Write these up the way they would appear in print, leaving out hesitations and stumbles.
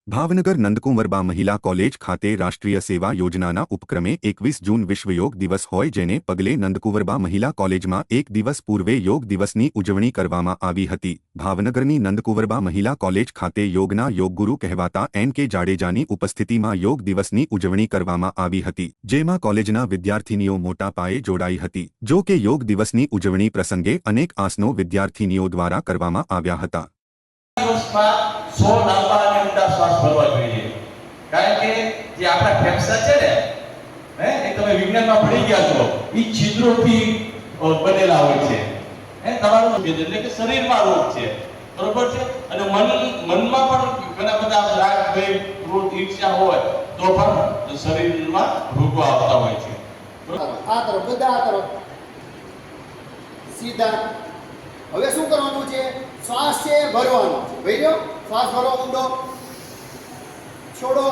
ભાવનગર નંદકુંવરબા મહિલા કોલેજ ખાતે રાષ્ટ્રીય સેવા યોજનાના ઉપક્રમે 21 જૂન વિશ્વ યોગ દિવસ હોય જેને પગલે નંદકુંવરબા મહિલા કોલેજમાં એક દિવસ પૂર્વે યોગ દિવસની ઉજવણી કરવામાં આવી હતી। ભાવનગરની નંદકુંવરબા મહિલા કોલેજ ખાતે યોગના યોગગુરુ કહેવાતા એન.કે. જાડેજાની ઉપસ્થિતિમાં યોગ દિવસની ઉજવણી કરવામાં આવી હતી, જેમાં કોલેજના વિદ્યાર્થીનીઓ મોટા પાયે જોડાઈ હતી। જો કે યોગ દિવસની ઉજવણી પ્રસંગે અનેક આસનો વિદ્યાર્થીનીઓ દ્વારા કરવામાં આવ્યા હતા। દિવસમાં 100 લાંબા અને ઊંડા શ્વાસ ભરવા જોઈએ, કારણ કે જે આપણા ફેફસા છે ને એ તમે વિજ્ઞાનમાં ભણી ગયા છો, એ છિદ્રોથી બનેલા હોય છે। તમારું એટલે કે શરીરમાં રોગ છે, બરોબર છે, અને મનમાં પણ ઘણા બધા રાગ, ભય, ક્રોધ, ઈર્ષ્યા હોય તો પણ શરીરમાં રોગો આવતા હોય છે। આ તરફ બધા આ તરફ સીધા। હવે શું કરવાનું છે? શ્વાસ છે ભરવાનો છે, ભર્યો શ્વાસ ભરો, ઊંડો છોડો,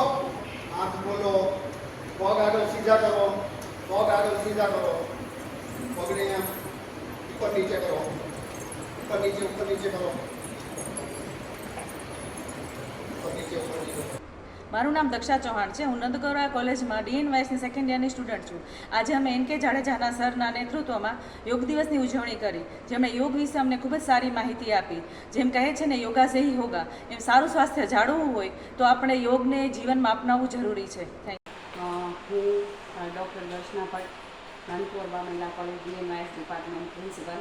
આંખ ખોલો, પગ આગળ સીધા કરો, પગ આગળ સીધા કરો, પગને ઉપર નીચે કરો, ઉપર નીચે કરો, ઉપર નીચે, ઉપર નીચે। મારું નામ દક્ષા ચૌહાણ છે। હું નંદકુંવરબા કોલેજમાં DNYSની સેકન્ડ યરની સ્ટુડન્ટ છું। આજે અમે એન.કે. જાડેજાના સરના નેતૃત્વમાં યોગ દિવસની ઉજવણી કરી, જેમણે યોગ વિશે અમને ખૂબ જ સારી માહિતી આપી। જેમ કહે છે ને, યોગા સે હી હોગા, એમ સારું સ્વાસ્થ્ય જાળવવું હોય તો આપણે યોગને જીવનમાં અપનાવવું જરૂરી છે। હું ડૉક્ટર દર્શના ભટ્ટ, નંદકુંવરબા મહિલા કોલેજ DNYS ડિપાર્ટમેન્ટ પ્રિન્સિપલ।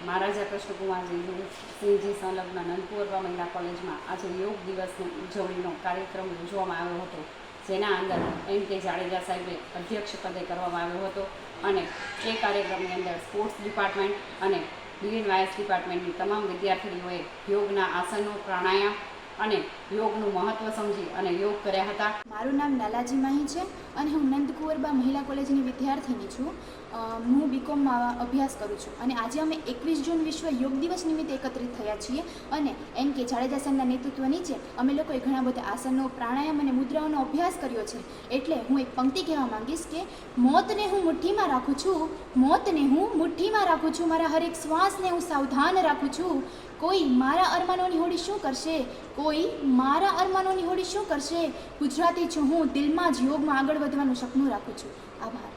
મહારાજા કૃષ્ણકુમારજી સિંહજી સંલગ્ન નંદકુંવરબા મહિલા કોલેજમાં આજે યોગ દિવસની ઉજવણીનો કાર્યક્રમ યોજવામાં આવ્યો હતો, જેના અંદર એન.કે. જાડેજા સાહેબે અધ્યક્ષ પદે કરવામાં આવ્યો હતો, અને એ કાર્યક્રમની અંદર સ્પોર્ટ્સ ડિપાર્ટમેન્ટ અને DNYS ડિપાર્ટમેન્ટની તમામ વિદ્યાર્થીનીઓએ યોગના આસનો, પ્રાણાયામ અને યોગનું મહત્ત્વ સમજી અને યોગ કર્યા હતા। મારું નામ લાલાજી માહી છે અને હું નંદકુંવરબા મહિલા કોલેજની વિદ્યાર્થીની છું। હું બીકોમમાં અભ્યાસ કરું છું અને આજે અમે 21 જૂન વિશ્વ યોગ દિવસ નિમિત્તે એકત્રિત થયા છીએ અને એન.કે. જાડેજા સાહેબના નેતૃત્વ નીચે અમે લોકોએ ઘણા બધા આસનો, પ્રાણાયામ અને મુદ્રાઓનો અભ્યાસ કર્યો છે। એટલે હું એક પંક્તિ કહેવા માંગીશ કે મોતને હું મુઠ્ઠીમાં રાખું છું, મોતને હું મુઠ્ઠીમાં રાખું છું, મારા હરેક શ્વાસને હું સાવધાન રાખું છું। કોઈ મારા અરમાનોની હોડી શું કરશે, કોઈ મારા અરમાનોની હોડી શું કરશે? ગુજરાતી છું હું, દિલમાં જ યોગમાં આગળ વધવાનું સપનું રાખું છું। આભાર।